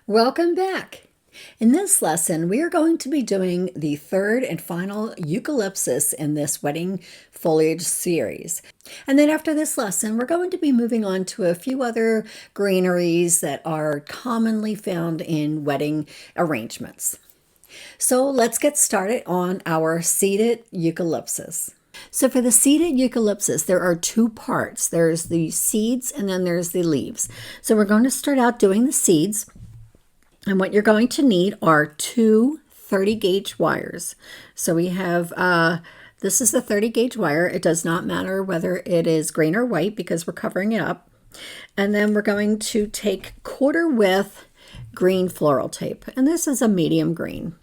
Welcome back. In this lesson, we are going to be doing the third and final Eucalyptus in this wedding foliage series. And then after this lesson, we're going to be moving on to a few other greeneries that are commonly found in wedding arrangements. So let's get started on our seeded Eucalyptus. So for the seeded Eucalyptus, there are two parts. There's the seeds and then there's the leaves. So we're going to start out doing the seeds. And what you're going to need are two 30 gauge wires. So we have, this is the 30 gauge wire. It does not matter whether it is green or white because we're covering it up. And then we're going to take quarter width green floral tape. And this is a medium green.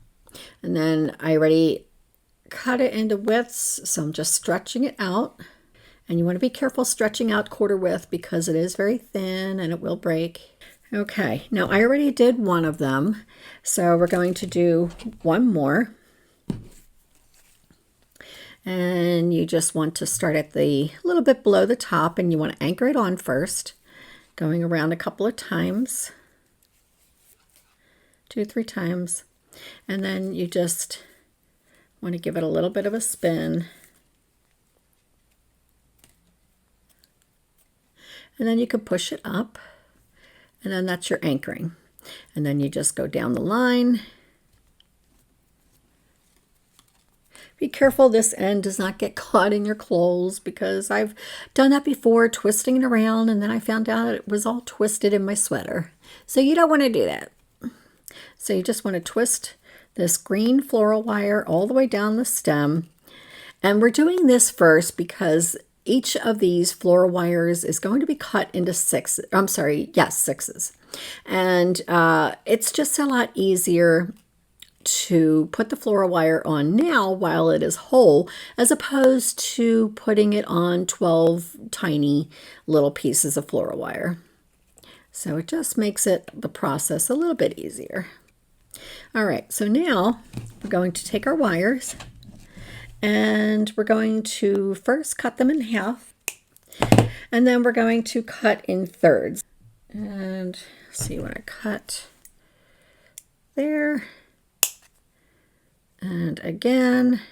And then I already cut it into widths, so I'm just stretching it out. And you want to be careful stretching out quarter width because it is very thin and it will break. Okay, now I already did one of them, so we're going to do one more. And you just want to start at the little bit below the top, and you want to anchor it on first, going around a couple of times, 2 or 3 times, and then you just want to give it a little bit of a spin. And then you can push it up. And then that's your anchoring. And then you just go down the line. Be careful this end does not get caught in your clothes because I've done that before, twisting it around, and then I found out it was all twisted in my sweater. So you don't want to do that. So you just want to twist this green floral wire all the way down the stem. And we're doing this first because each of these floral wires is going to be cut into sixes. And it's just a lot easier to put the floral wire on now while it is whole, as opposed to putting it on 12 tiny little pieces of floral wire. So it just makes the process a little bit easier. All right, so now we're going to take our wires and we're going to first cut them in half, and then we're going to cut in thirds. And so you want to cut there, and again.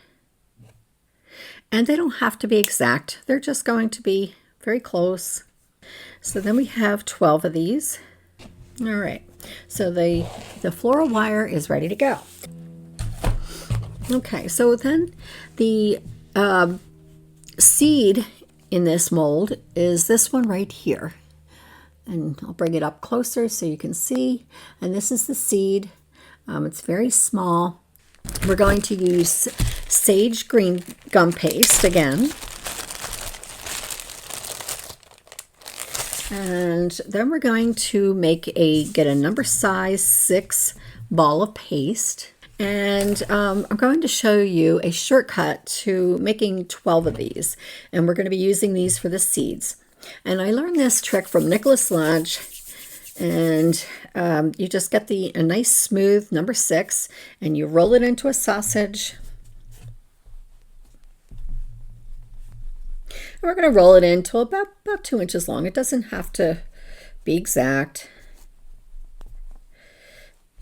And they don't have to be exact. They're just going to be very close. So then we have 12 of these. All right, so the floral wire is ready to go. Okay, so then the seed in this mold is this one right here. And I'll bring it up closer so you can see. And this is the seed. It's very small. We're going to use sage green gum paste again. And then we're going to get a number size 6 ball of paste. And I'm going to show you a shortcut to making 12 of these. And we're going to be using these for the seeds. And I learned this trick from Nicholas Lodge. And you just get a nice smooth number 6 and you roll it into a sausage. And we're going to roll it until about 2 inches long. It doesn't have to be exact.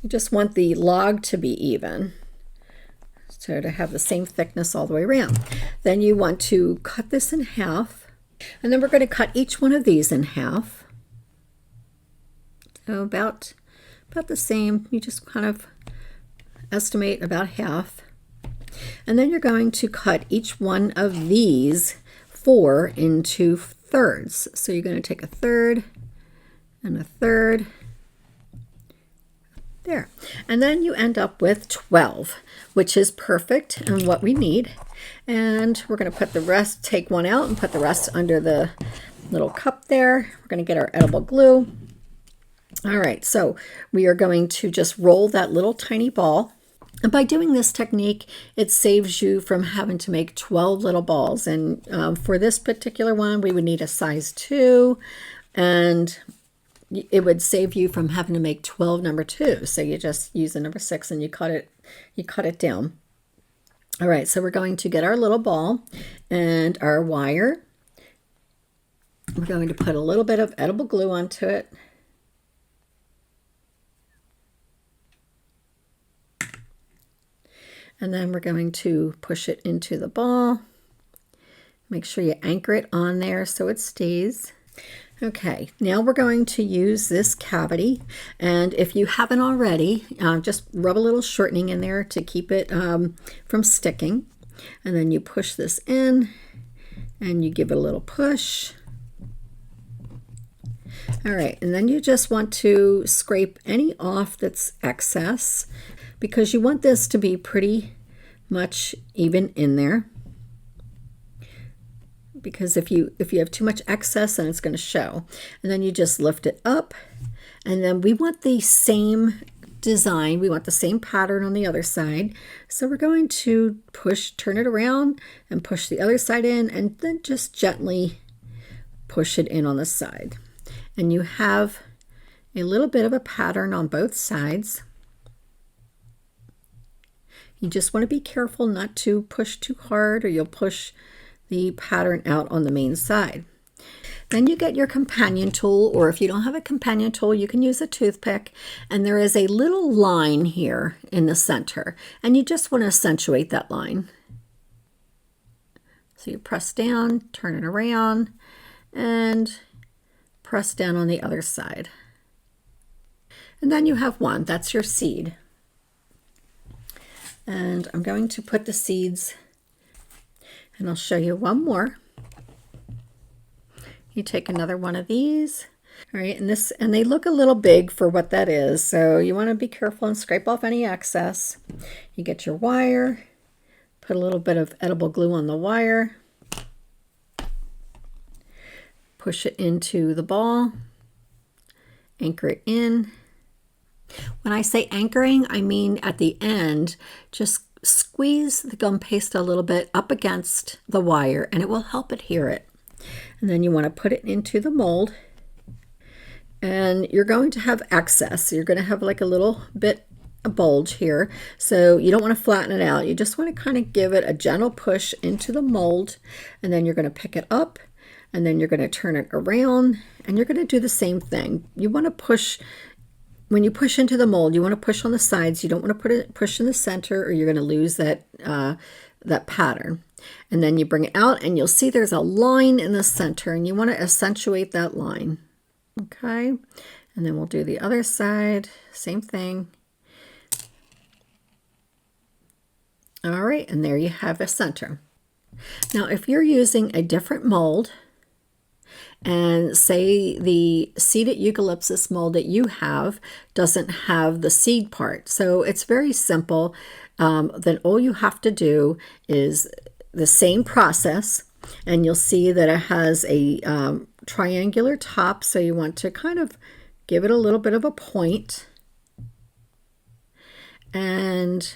You just want the log to be even, so to have the same thickness all the way around. Then you want to cut this in half, and then we're going to cut each one of these in half. So about the same. You just kind of estimate about half. And then you're going to cut each one of these 4 into thirds. So you're going to take a third and a third. There. And then you end up with 12, which is perfect and what we need. And we're going to put the rest, take one out and put the rest under the little cup there. We're going to get our edible glue. All right, so we are going to just roll that little tiny ball. And by doing this technique, it saves you from having to make 12 little balls. And for this particular one, we would need a size 2, and it would save you from having to make 12 number 2. So you just use the number 6 and you cut it down. All right, so we're going to get our little ball and our wire. We're going to put a little bit of edible glue onto it. And then we're going to push it into the ball. Make sure you anchor it on there so it stays. Okay, now we're going to use this cavity, and if you haven't already, just rub a little shortening in there to keep it from sticking. And then you push this in and you give it a little push. All right, and then you just want to scrape any off that's excess, because you want this to be pretty much even in there. Because if you have too much excess, then it's going to show. And then you just lift it up, and then we want the same design, we want the same pattern on the other side. So we're going to turn it around and push the other side in, and then just gently push it in on the side. And you have a little bit of a pattern on both sides. You just want to be careful not to push too hard, or you'll push the pattern out on the main side. Then you get your companion tool, or if you don't have a companion tool, you can use a toothpick, and there is a little line here in the center, and you just want to accentuate that line. So you press down, turn it around, and press down on the other side. And then you have one, that's your seed. And I'm going to put the seeds, and I'll show you one more. You take another one of these, all right, and they look a little big for what that is, so you want to be careful and scrape off any excess. You get your wire, put a little bit of edible glue on the wire, push it into the ball, anchor it in. When I say anchoring, I mean at the end, just squeeze the gum paste a little bit up against the wire, and it will help adhere it. And then you want to put it into the mold, and you're going to have excess. You're going to have like a little bit of bulge here, so you don't want to flatten it out. You just want to kind of give it a gentle push into the mold, and then you're going to pick it up, and then you're going to turn it around, and you're going to do the same thing. You want to push. When you push into the mold, you want to push on the sides. You don't want to push in the center, or you're going to lose that pattern. And then you bring it out, and you'll see there's a line in the center, and you want to accentuate that line. Okay, and then we'll do the other side, same thing. All right, and there you have a center. Now, if you're using a different mold, and say the seeded eucalyptus mold that you have doesn't have the seed part, so it's very simple, then all you have to do is the same process, and you'll see that it has a triangular top, so you want to kind of give it a little bit of a point, and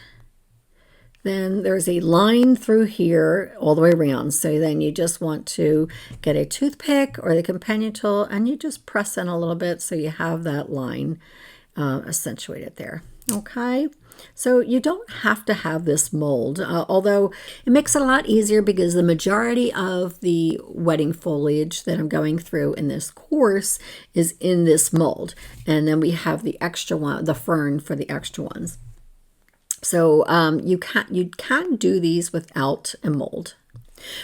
then there's a line through here all the way around. So then you just want to get a toothpick or the companion tool, and you just press in a little bit so you have that line accentuated there. Okay, so you don't have to have this mold, although it makes it a lot easier because the majority of the wedding foliage that I'm going through in this course is in this mold. And then we have the extra one, the fern for the extra ones. So you can do these without a mold.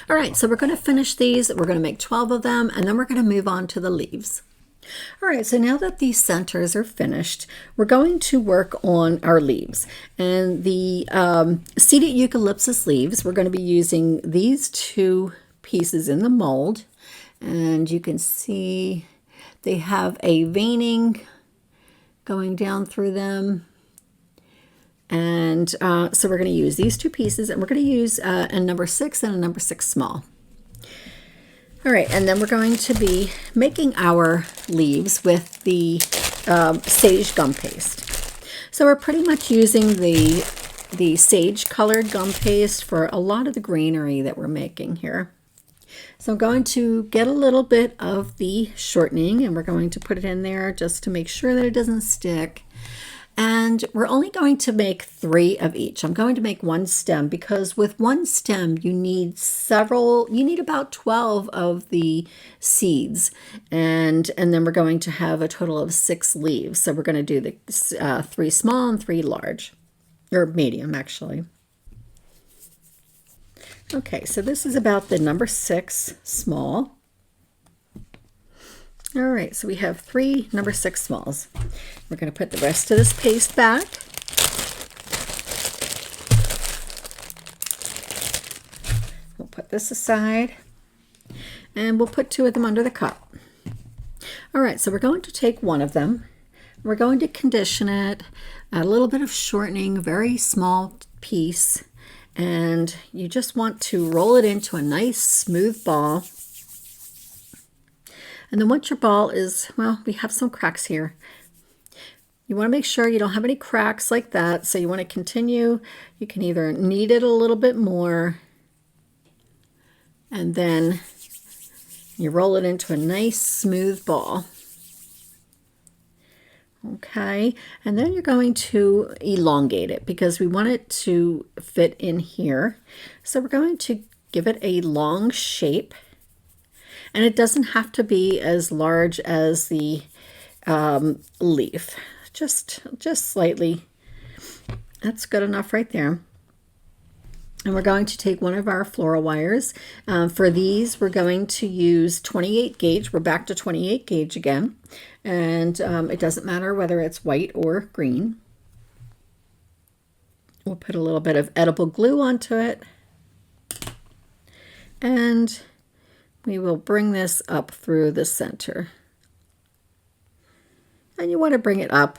All right, so we're going to finish these. We're going to make 12 of them, and then we're going to move on to the leaves. All right, so now that these centers are finished, we're going to work on our leaves. And the seeded eucalyptus leaves, we're going to be using these two pieces in the mold. And you can see they have a veining going down through them. And so we're going to use these two pieces, and we're going to use a number 6 and a number 6 small. All right, and then we're going to be making our leaves with the sage gum paste. So we're pretty much using the sage colored gum paste for a lot of the greenery that we're making here. So I'm going to get a little bit of the shortening, and we're going to put it in there just to make sure that it doesn't stick. And we're only going to make 3 of each. I'm going to make 1 stem because with 1 stem you need about 12 of the seeds. And then we're going to have a total of 6 leaves. So we're going to do the 3 small and 3 large, or medium actually. Okay, so this is about the number 6 small. All right, so we have 3 number 6 smalls. We're going to put the rest of this paste back. We'll put this aside, and we'll put 2 of them under the cup. All right, so we're going to take one of them. We're going to condition it, a little bit of shortening, very small piece, and you just want to roll it into a nice smooth ball. And then once your ball is, well, we have some cracks here. You want to make sure you don't have any cracks like that. So you want to continue. You can either knead it a little bit more, and then you roll it into a nice smooth ball. Okay, and then you're going to elongate it because we want it to fit in here. So we're going to give it a long shape. And it doesn't have to be as large as the leaf, just slightly. That's good enough right there. And we're going to take one of our floral wires. For these, we're going to use 28 gauge. We're back to 28 gauge again. And it doesn't matter whether it's white or green. We'll put a little bit of edible glue onto it. And we will bring this up through the center. And you want to bring it up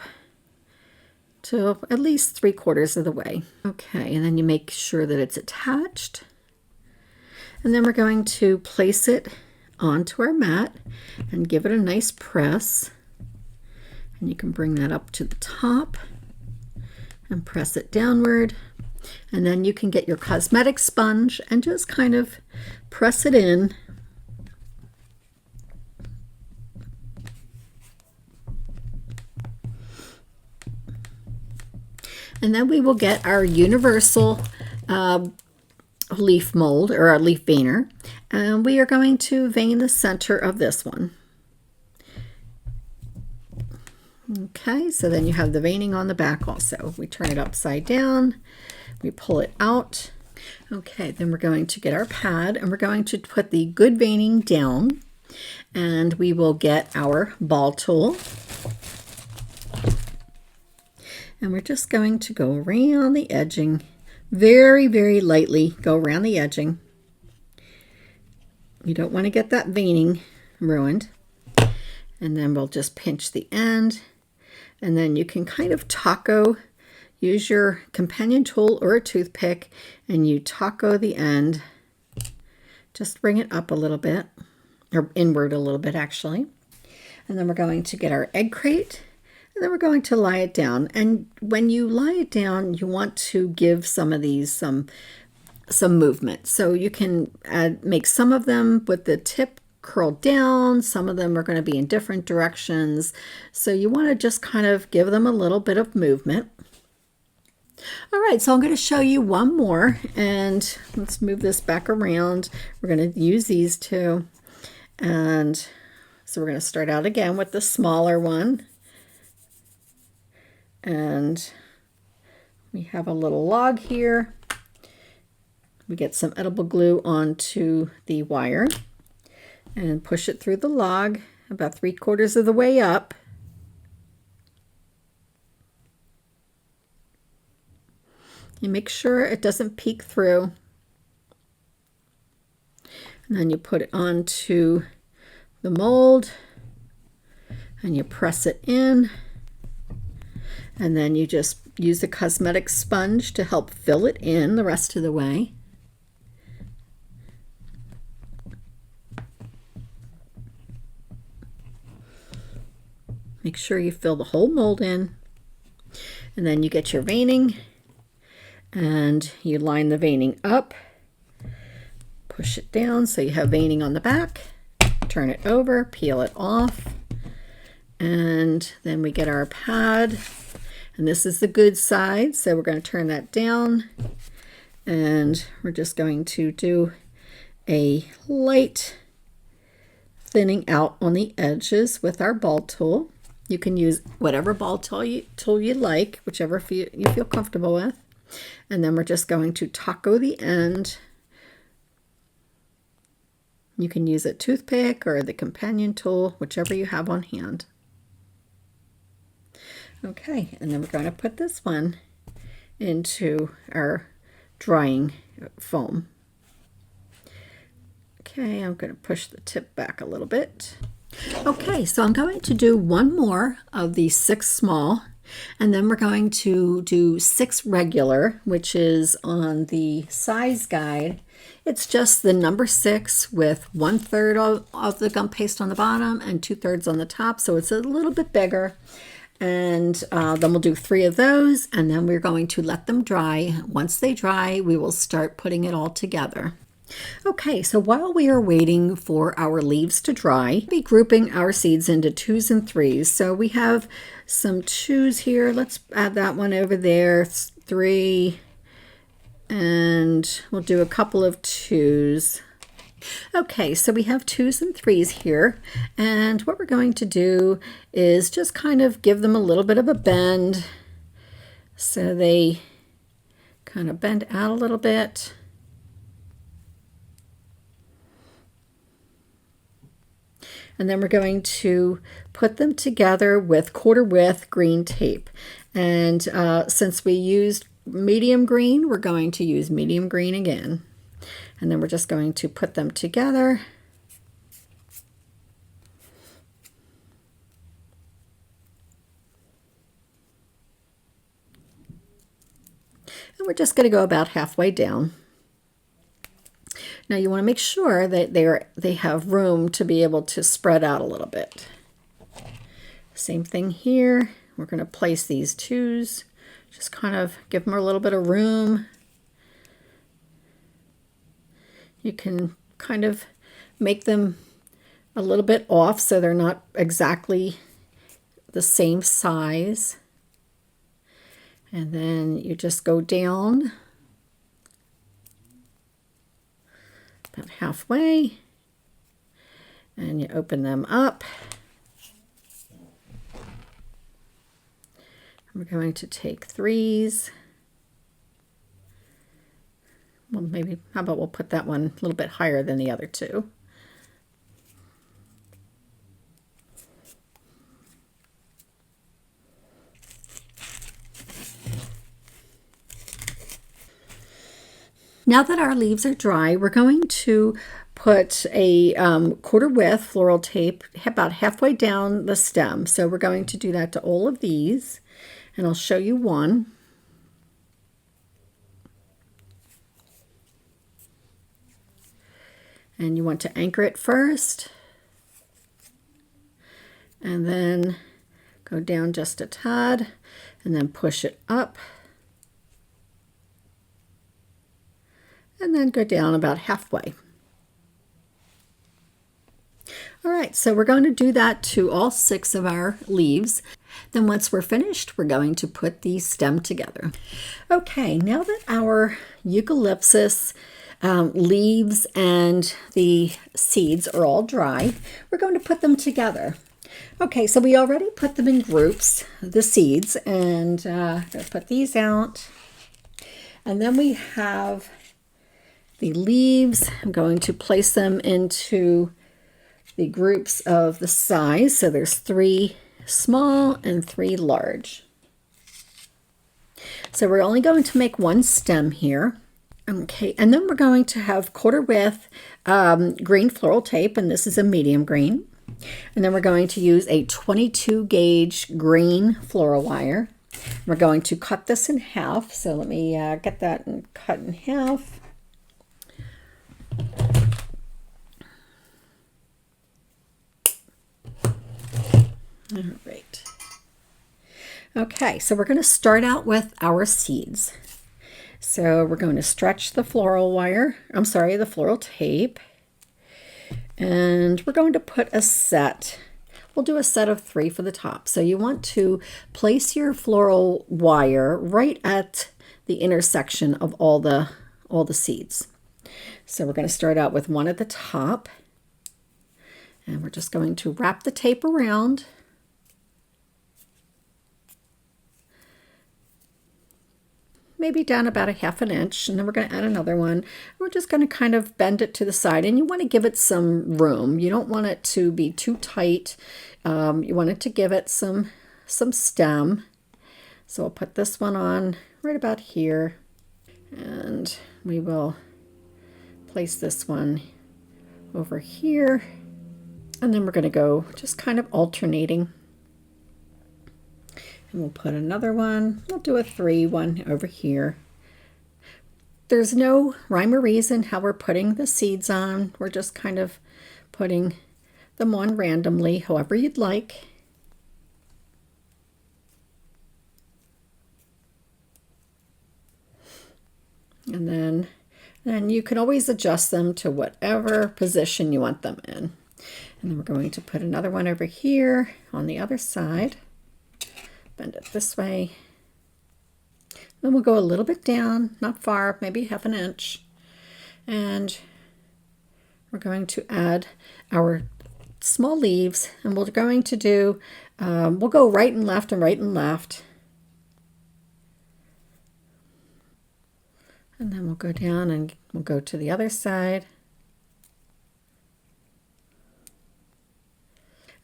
to at least 3/4 of the way. Okay, and then you make sure that it's attached. And then we're going to place it onto our mat and give it a nice press. And you can bring that up to the top and press it downward. And then you can get your cosmetic sponge and just kind of press it in. And then we will get our universal leaf mold, or our leaf veiner, and we are going to vein the center of this one. Okay, so then you have the veining on the back also. We turn it upside down, we pull it out. Okay, then we're going to get our pad and we're going to put the good veining down, and we will get our ball tool. And we're just going to go around the edging, very, very lightly go around the edging. You don't want to get that veining ruined. And then we'll just pinch the end. And then you can kind of taco, use your companion tool or a toothpick, and you taco the end. Just bring it up a little bit, or inward a little bit actually. And then we're going to get our egg crate. And then we're going to lie it down. And when you lie it down, you want to give some of these some movement. So you can make some of them with the tip curled down. Some of them are going to be in different directions. So you want to just kind of give them a little bit of movement. All right, so I'm going to show you one more. And let's move this back around. We're going to use these two. And so we're going to start out again with the smaller one. And we have a little log here. We get some edible glue onto the wire and push it through the log about 3/4 of the way up. You make sure it doesn't peek through. And then you put it onto the mold and you press it in. And then you just use the cosmetic sponge to help fill it in the rest of the way. Make sure you fill the whole mold in. And then you get your veining and you line the veining up. Push it down so you have veining on the back. Turn it over, peel it off. And then we get our pad. And this is the good side, so we're going to turn that down. And we're just going to do a light thinning out on the edges with our ball tool. You can use whatever ball tool you like, whichever you feel comfortable with. And then we're just going to taco the end You can use a toothpick or the companion tool, whichever you have on hand. Okay, and then we're going to put this one into our drying foam. Okay, I'm going to push the tip back a little bit. Okay, so I'm going to do one more of these 6 small, and then we're going to do 6 regular, which is on the size guide. It's just the number 6 with 1/3 of the gum paste on the bottom and 2/3 on the top, so it's a little bit bigger. And then we'll do 3 of those, and then we're going to let them dry. Once they dry, we will start putting it all together. Okay, so while we are waiting for our leaves to dry, we'll be grouping our seeds into 2s and 3s. So we have some 2s here. Let's add that one over there. 3, and we'll do a couple of 2s. Okay, so we have 2s and 3s here, and what we're going to do is just kind of give them a little bit of a bend so they kind of bend out a little bit. And then we're going to put them together with 1/4 width green tape. And since we used medium green, we're going to use medium green again. And then we're just going to put them together. And we're just going to go about halfway down. Now you want to make sure that they have room to be able to spread out a little bit. Same thing here. We're going to place these 2s, just kind of give them a little bit of room. You can kind of make them a little bit off so they're not exactly the same size. And then you just go down about halfway, and you open them up. We're going to take 3s. Well, maybe, how about we'll put that one a little bit higher than the other 2. Now that our leaves are dry, we're going to put a 1/4 width floral tape about halfway down the stem. So we're going to do that to all of these, and I'll show you one. And you want to anchor it first, and then go down just a tad, and then push it up. And then go down about halfway. All right, so we're going to do that to all 6 of our leaves. Then once we're finished, we're going to put the stem together. Okay, now that our eucalyptus leaves and the seeds are all dry, we're going to put them together. Okay, so we already put them in groups, the seeds, and I'm going to put these out. And then we have the leaves. I'm going to place them into the groups of the size. So there's 3 small and 3 large. So we're only going to make one stem here. Okay, and then we're going to have 1/4 width green floral tape, and this is a medium green. And then we're going to use a 22 gauge green floral wire. We're going to cut this in half. So let me get that cut in half. All right. Okay, so we're going to start out with our seeds. So we're going to stretch the floral wire, the floral tape, and we're going to put a set. We'll do a set of 3 for the top. So you want to place your floral wire right at the intersection of all the seeds. So we're going to start out with one at the top, and we're just going to wrap the tape around. maybe down about a 1/2 inch, and then we're going to add another one. We're just going to kind of bend it to the side, and you want to give it some room. You don't want it to be too tight. You want it to give it some stem. So I'll put this one on right about here, and we will place this one over here, and then we're going to go just kind of alternating. And we'll put another one. We'll do a 3 one over here. There's no rhyme or reason how we're putting the seeds on. We're just kind of putting them on randomly, however you'd like. And then you can always adjust them to whatever position you want them in. And then we're going to put another one over here on the other side. Bend it this way. Then we'll go a little bit down, not far, maybe 1/2 inch. And we're going to add our small leaves, and we're going to do, we'll go right and left and right and left. And then we'll go down and we'll go to the other side.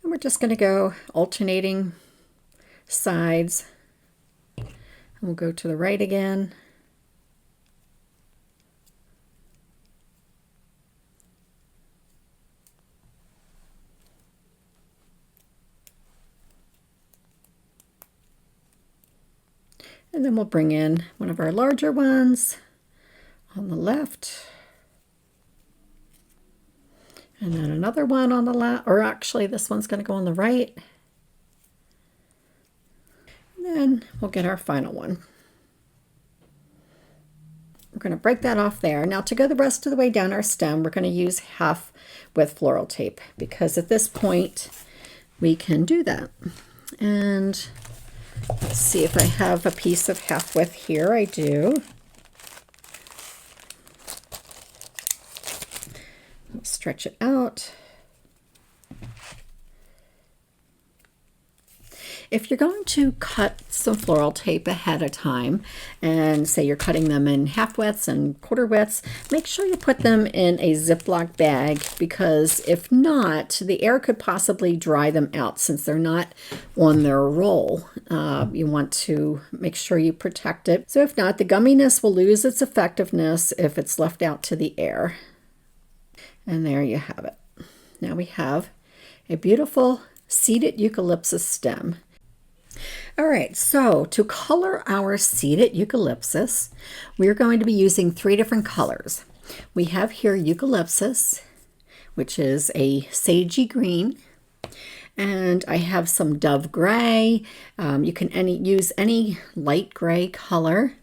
And we're just going to go alternating sides. And we'll go to the right again. And then we'll bring in one of our larger ones on the left. And then another one on the left, or actually this one's going to go on the right. And then we'll get our final one. We're going to break that off there. Now to go the rest of the way down our stem, we're going to use half width floral tape, because at this point we can do that. And let's see if I have a piece of half width here. I do. I'll stretch it out. If you're going to cut some floral tape ahead of time, and say you're cutting them in half widths and quarter widths, make sure you put them in a Ziploc bag, because if not, the air could possibly dry them out since they're not on their roll. You want to make sure you protect it. So if not, the gumminess will lose its effectiveness if it's left out to the air. And there you have it. Now we have a beautiful seeded eucalyptus stem. All right, so to color our seeded eucalyptus, we're going to be using 3 different colors. We have here eucalyptus, which is a sagey green, and I have some dove gray. You can use any light gray color.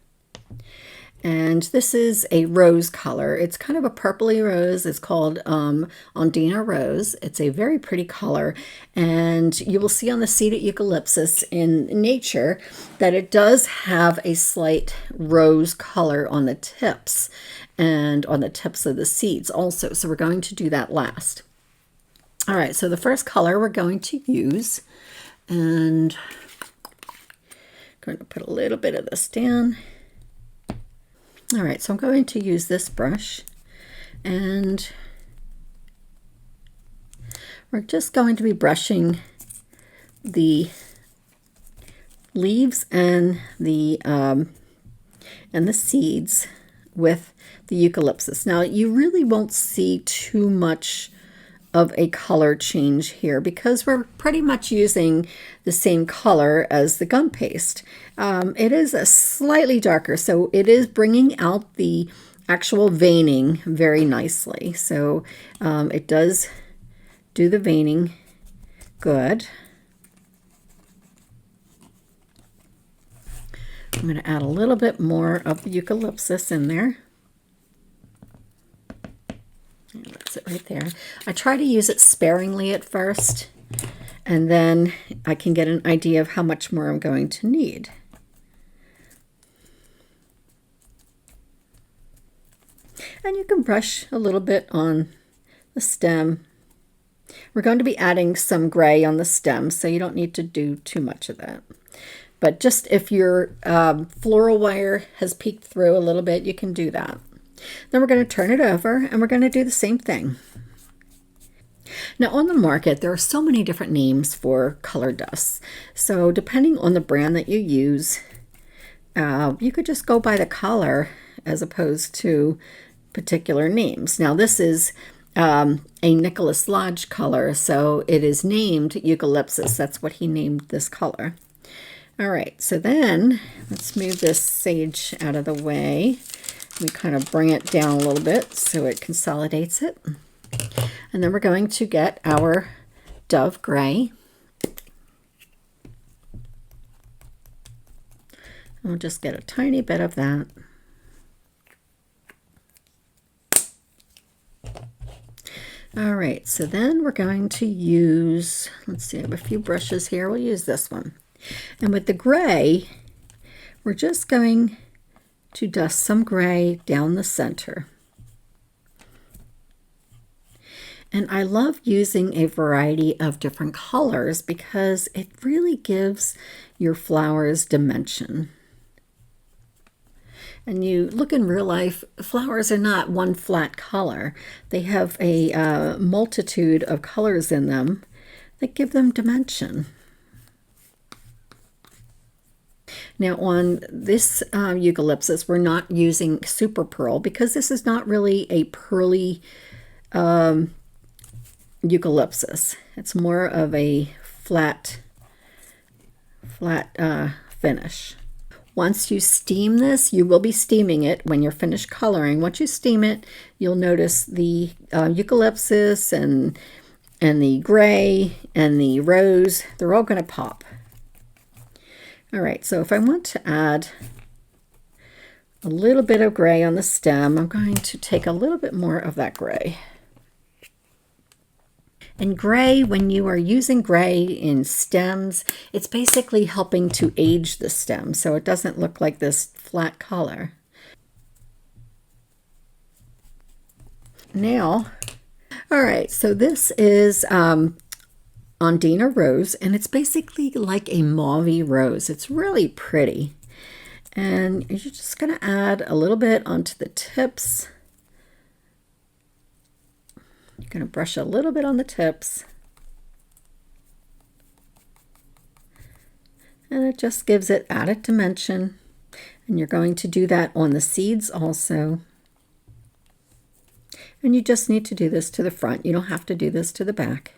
And this is a rose color. It's kind of a purpley rose. It's called Ondina Rose. It's a very pretty color. And you will see on the seeded eucalyptus in nature that it does have a slight rose color on the tips and on the tips of the seeds also. So we're going to do that last. All right, so the first color we're going to use, and I'm going to put a little bit of this down. All right, so I'm going to use this brush, and we're just going to be brushing the leaves and the seeds with the eucalyptus. Now, you really won't see too much of a color change here because we're pretty much using the same color as the gum paste. It is a slightly darker, so it is bringing out the actual veining very nicely. So it does do the veining good. I'm going to add a little bit more of the eucalyptus in there. That's it right there. I try to use it sparingly at first, and then I can get an idea of how much more I'm going to need. And you can brush a little bit on the stem. We're going to be adding some gray on the stem, so you don't need to do too much of that. But just if your floral wire has peeked through a little bit, you can do that. Then we're going to turn it over and we're going to do the same thing. Now on the market, there are so many different names for color dusts. So depending on the brand that you use, you could just go by the color as opposed to particular names. Now this is a Nicholas Lodge color, so it is named Eucalyptus. That's what he named this color. All right, so then let's move this sage out of the way. We kind of bring it down a little bit so it consolidates it. And then we're going to get our Dove Gray. I'll just get a tiny bit of that. All right, so then we're going to use, let's see, I have a few brushes here. We'll use this one. And with the gray, we're just going to dust some gray down the center. And I love using a variety of different colors because it really gives your flowers dimension. And you look in real life, flowers are not one flat color. They have a multitude of colors in them that give them dimension. Now on this Eucalyptus, we're not using super pearl because this is not really a pearly Eucalyptus. It's more of a flat finish. Once you steam this, you will be steaming it when you're finished coloring. Once you steam it, you'll notice the Eucalyptus and the gray and the rose, they're all going to pop. All right, so if I want to add a little bit of gray on the stem, I'm going to take a little bit more of that gray. And gray, when you are using gray in stems, it's basically helping to age the stem so it doesn't look like this flat color. Now, all right, so this is Ondina Rose, and it's basically like a mauve rose. It's really pretty. And you're just going to add a little bit onto the tips. You're going to brush a little bit on the tips. And it just gives it added dimension. And you're going to do that on the seeds also. And you just need to do this to the front. You don't have to do this to the back.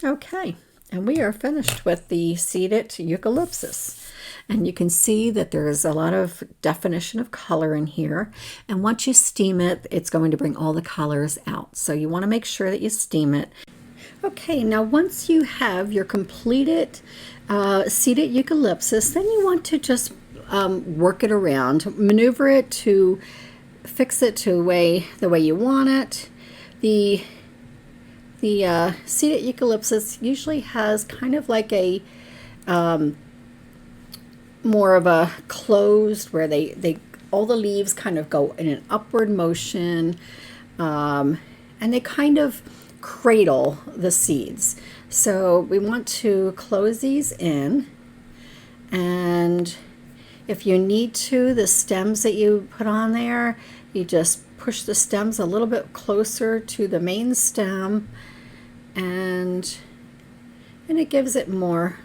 Okay, and we are finished with the seeded Eucalyptus. And you can see that there is a lot of definition of color in here. And once you steam it, it's going to bring all the colors out. So you want to make sure that you steam it. Okay, now once you have your completed seeded Eucalyptus, then you want to just work it around, maneuver it to fix it to the way you want it. The seeded Eucalyptus usually has kind of like a more of a closed, where they all the leaves kind of go in an upward motion, and they kind of cradle the seeds. So we want to close these in, and if you need to, the stems that you put on there, you just push the stems a little bit closer to the main stem, and it gives it more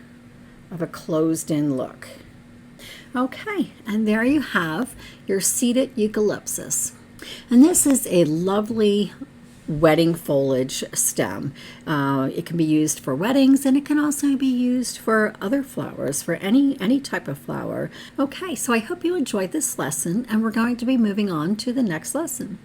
of a closed-in look. Okay, and there you have your seeded Eucalyptus. And this is a lovely wedding foliage stem. It can be used for weddings, and it can also be used for other flowers, for any type of flower. Okay, so I hope you enjoyed this lesson, and we're going to be moving on to the next lesson.